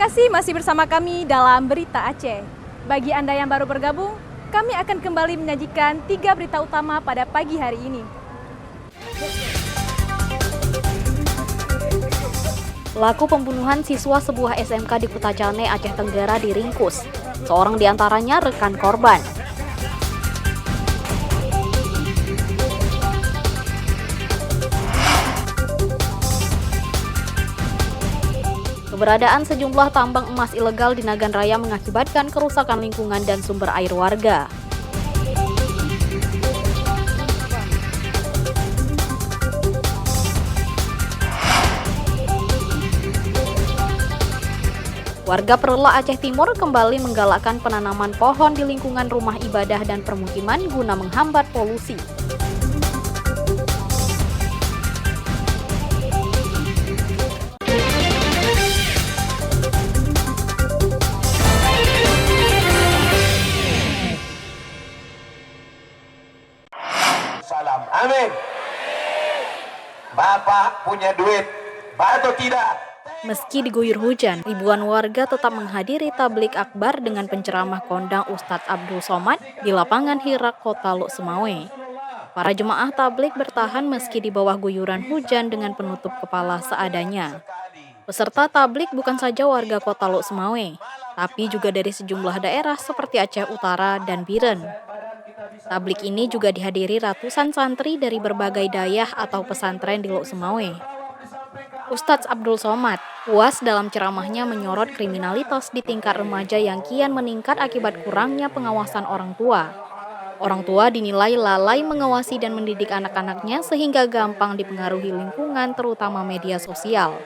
kasih masih bersama kami dalam Berita Aceh. Bagi Anda yang baru bergabung, kami akan kembali menyajikan 3 berita utama pada pagi hari ini. Pelaku pembunuhan siswa sebuah SMK di Kutacane, Aceh Tenggara diringkus. Seorang diantaranya rekan korban. Keberadaan sejumlah tambang emas ilegal di Nagan Raya mengakibatkan kerusakan lingkungan dan sumber air warga. Warga Perela Aceh Timur kembali menggalakkan penanaman pohon di lingkungan rumah ibadah dan permukiman guna menghambat polusi. Salam. Amin. Bapak punya duit, atau tidak? Meski diguyur hujan, ribuan warga tetap menghadiri tablik akbar dengan penceramah kondang Ustadz Abdul Somad di lapangan Hirak, Kota Luk Semawe. Para jemaah tablik bertahan meski di bawah guyuran hujan dengan penutup kepala seadanya. Peserta tablik bukan saja warga Kota Luk Semawe, tapi juga dari sejumlah daerah seperti Aceh Utara dan Biren. Tablik ini juga dihadiri ratusan santri dari berbagai dayah atau pesantren di Luk Semawe. Ustadz Abdul Somad puas dalam ceramahnya menyorot kriminalitas di tingkat remaja yang kian meningkat akibat kurangnya pengawasan orang tua. Orang tua dinilai lalai mengawasi dan mendidik anak-anaknya sehingga gampang dipengaruhi lingkungan terutama media sosial.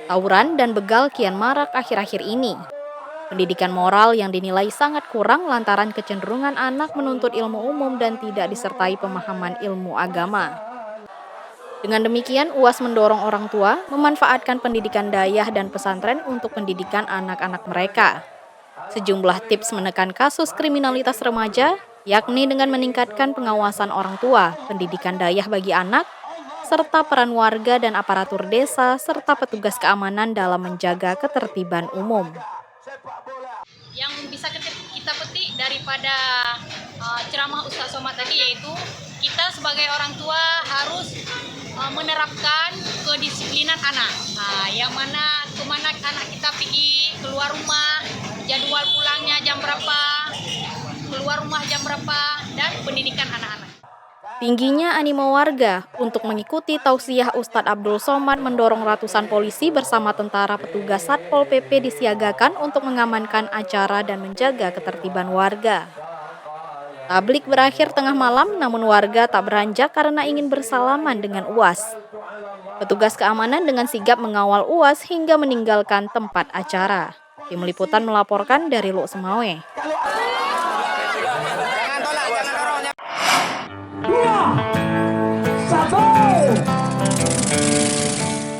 Tawuran dan begal kian marak akhir-akhir ini. Pendidikan moral yang dinilai sangat kurang lantaran kecenderungan anak menuntut ilmu umum dan tidak disertai pemahaman ilmu agama. Dengan demikian, UAS mendorong orang tua memanfaatkan pendidikan dayah dan pesantren untuk pendidikan anak-anak mereka. Sejumlah tips menekan kasus kriminalitas remaja, yakni dengan meningkatkan pengawasan orang tua, pendidikan dayah bagi anak, serta peran warga dan aparatur desa, serta petugas keamanan dalam menjaga ketertiban umum. Yang bisa kita petik daripada ceramah Ustaz Somad tadi yaitu kita sebagai orang tua harus menerapkan kedisiplinan anak. Yang mana kemana anak kita pergi, keluar rumah, jadwal pulangnya jam berapa, keluar rumah jam berapa, dan pendidikan anak-anak. Tingginya animo warga untuk mengikuti tausiah Ustadz Abdul Somad mendorong ratusan polisi bersama tentara petugas Satpol PP disiagakan untuk mengamankan acara dan menjaga ketertiban warga. Tablik berakhir tengah malam, namun warga tak beranjak karena ingin bersalaman dengan UAS. Petugas keamanan dengan sigap mengawal UAS hingga meninggalkan tempat acara. Tim Liputan melaporkan dari Luk Semawe.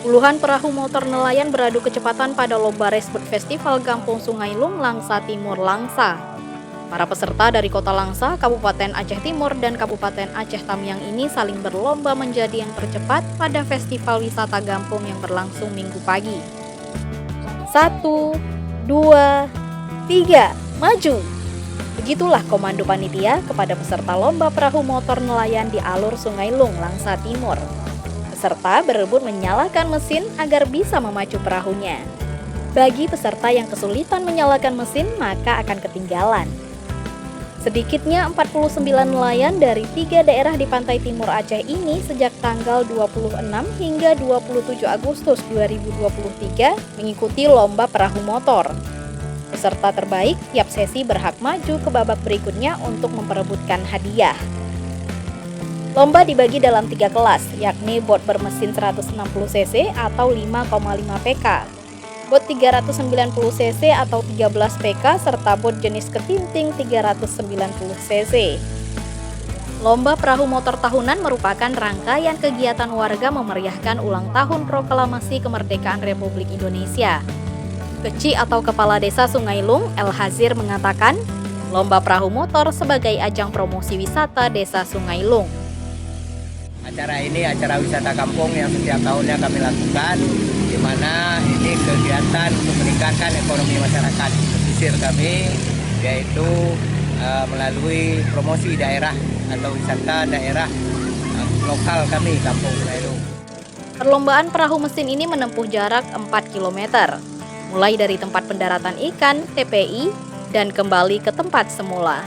Puluhan perahu motor nelayan beradu kecepatan pada Lomba Raceboat Festival Kampung Sungai Lung, Langsa Timur, Langsa. Para peserta dari Kota Langsa, Kabupaten Aceh Timur, dan Kabupaten Aceh Tamiang ini saling berlomba menjadi yang tercepat pada festival wisata Gampung yang berlangsung Minggu pagi. 1, 2, 3, maju! Begitulah komando panitia kepada peserta lomba perahu motor nelayan di alur Sungai Lung, Langsa Timur. Peserta berebut menyalakan mesin agar bisa memacu perahunya. Bagi peserta yang kesulitan menyalakan mesin, maka akan ketinggalan. Sedikitnya 49 nelayan dari 3 daerah di pantai timur Aceh ini sejak tanggal 26 hingga 27 Agustus 2023 mengikuti lomba perahu motor. Peserta terbaik tiap sesi berhak maju ke babak berikutnya untuk memperebutkan hadiah. Lomba dibagi dalam 3 kelas, yakni bot bermesin 160 cc atau 5,5 pk, bot 390 cc atau 13 pk, serta bot jenis ketinting 390 cc. Lomba perahu motor tahunan merupakan rangkaian kegiatan warga memeriahkan ulang tahun proklamasi kemerdekaan Republik Indonesia. Keci atau Kepala Desa Sungai Lung, El Hazir mengatakan, lomba perahu motor sebagai ajang promosi wisata Desa Sungai Lung. Acara ini acara wisata kampung yang setiap tahunnya kami lakukan, di mana mana ini kegiatan untuk meningkatkan ekonomi masyarakat pesisir kami, yaitu melalui promosi daerah atau wisata daerah lokal kami, Kampung Sungai Lung. Perlombaan perahu mesin ini menempuh jarak 4 km, mulai dari tempat pendaratan ikan, TPI, dan kembali ke tempat semula.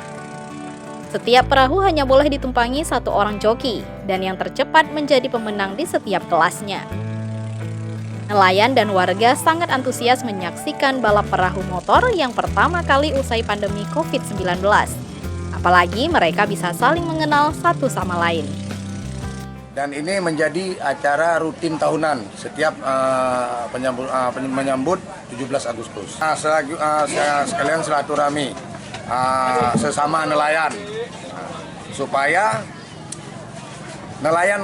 Setiap perahu hanya boleh ditumpangi 1 orang joki, dan yang tercepat menjadi pemenang di setiap kelasnya. Nelayan dan warga sangat antusias menyaksikan balap perahu motor yang pertama kali usai pandemi COVID-19. Apalagi mereka bisa saling mengenal satu sama lain. Dan ini menjadi acara rutin tahunan setiap menyambut 17 Agustus. Sekalian silaturahmi sesama nelayan supaya nelayan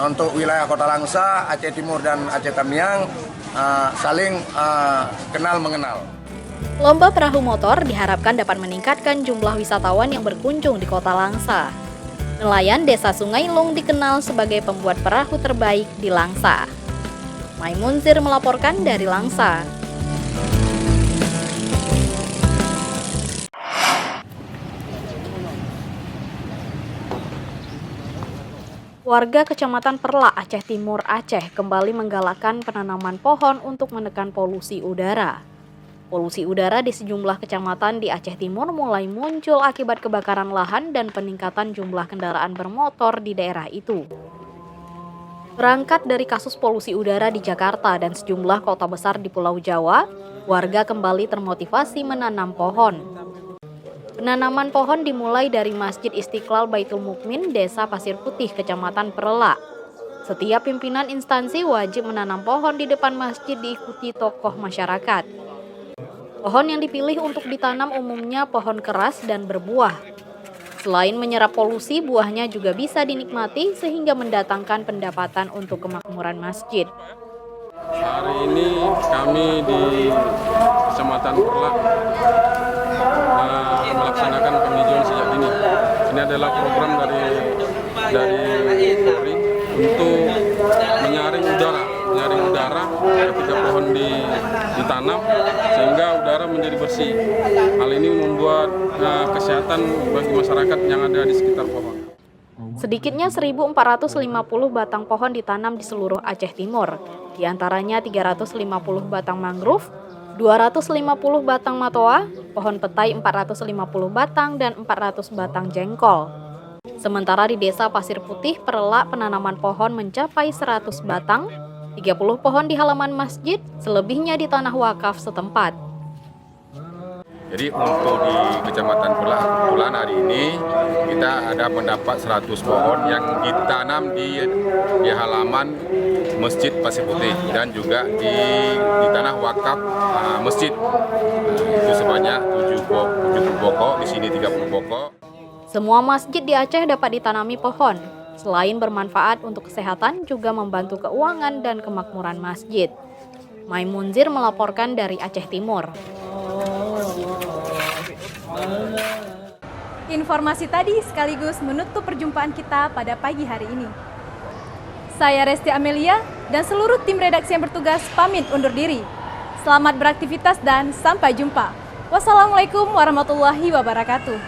untuk wilayah Kota Langsa, Aceh Timur dan Aceh Tamiang saling kenal mengenal. Lomba perahu motor diharapkan dapat meningkatkan jumlah wisatawan yang berkunjung di Kota Langsa. Nelayan Desa Sungai Lung dikenal sebagai pembuat perahu terbaik di Langsa. Maimunzir melaporkan dari Langsa. Warga Kecamatan Perla, Aceh Timur, Aceh kembali menggalakkan penanaman pohon untuk menekan polusi udara. Polusi udara di sejumlah kecamatan di Aceh Timur mulai muncul akibat kebakaran lahan dan peningkatan jumlah kendaraan bermotor di daerah itu. Berangkat dari kasus polusi udara di Jakarta dan sejumlah kota besar di Pulau Jawa, warga kembali termotivasi menanam pohon. Penanaman pohon dimulai dari Masjid Istiqlal Baitul Mukmin, Desa Pasir Putih, Kecamatan Perla. Setiap pimpinan instansi wajib menanam pohon di depan masjid diikuti tokoh masyarakat. Pohon yang dipilih untuk ditanam umumnya pohon keras dan berbuah. Selain menyerap polusi, buahnya juga bisa dinikmati sehingga mendatangkan pendapatan untuk kemakmuran masjid. Hari ini kami di Kecamatan Perla melaksanakan penghijauan sejak dini. Ini adalah program dari Polri untuk menyaring udara ketika pohon ditanam sehingga udara menjadi bersih. Hal ini membuat kesehatan bagi masyarakat yang ada di sekitar pohon. Sedikitnya 1.450 batang pohon ditanam di seluruh Aceh Timur, di antaranya 350 batang mangrove, 250 batang matoa, pohon petai 450 batang, dan 400 batang jengkol. Sementara di Desa Pasir Putih, Perla, penanaman pohon mencapai 100 batang, 30 pohon di halaman masjid, selebihnya di tanah wakaf setempat. Jadi untuk di Kecamatan Perla, kebetulan hari ini kita ada mendapat 100 pohon yang ditanam di halaman Masjid Pasir Putih dan juga di tanah wakaf masjid. Itu sebanyak 70 pokok, di sini 30 pokok. Semua masjid di Aceh dapat ditanami pohon. Selain bermanfaat untuk kesehatan, juga membantu keuangan dan kemakmuran masjid. Maimunzir melaporkan dari Aceh Timur. Informasi tadi sekaligus menutup perjumpaan kita pada pagi hari ini. Saya Resti Amelia dan seluruh tim redaksi yang bertugas pamit undur diri. Selamat beraktivitas dan sampai jumpa. Wassalamualaikum warahmatullahi wabarakatuh.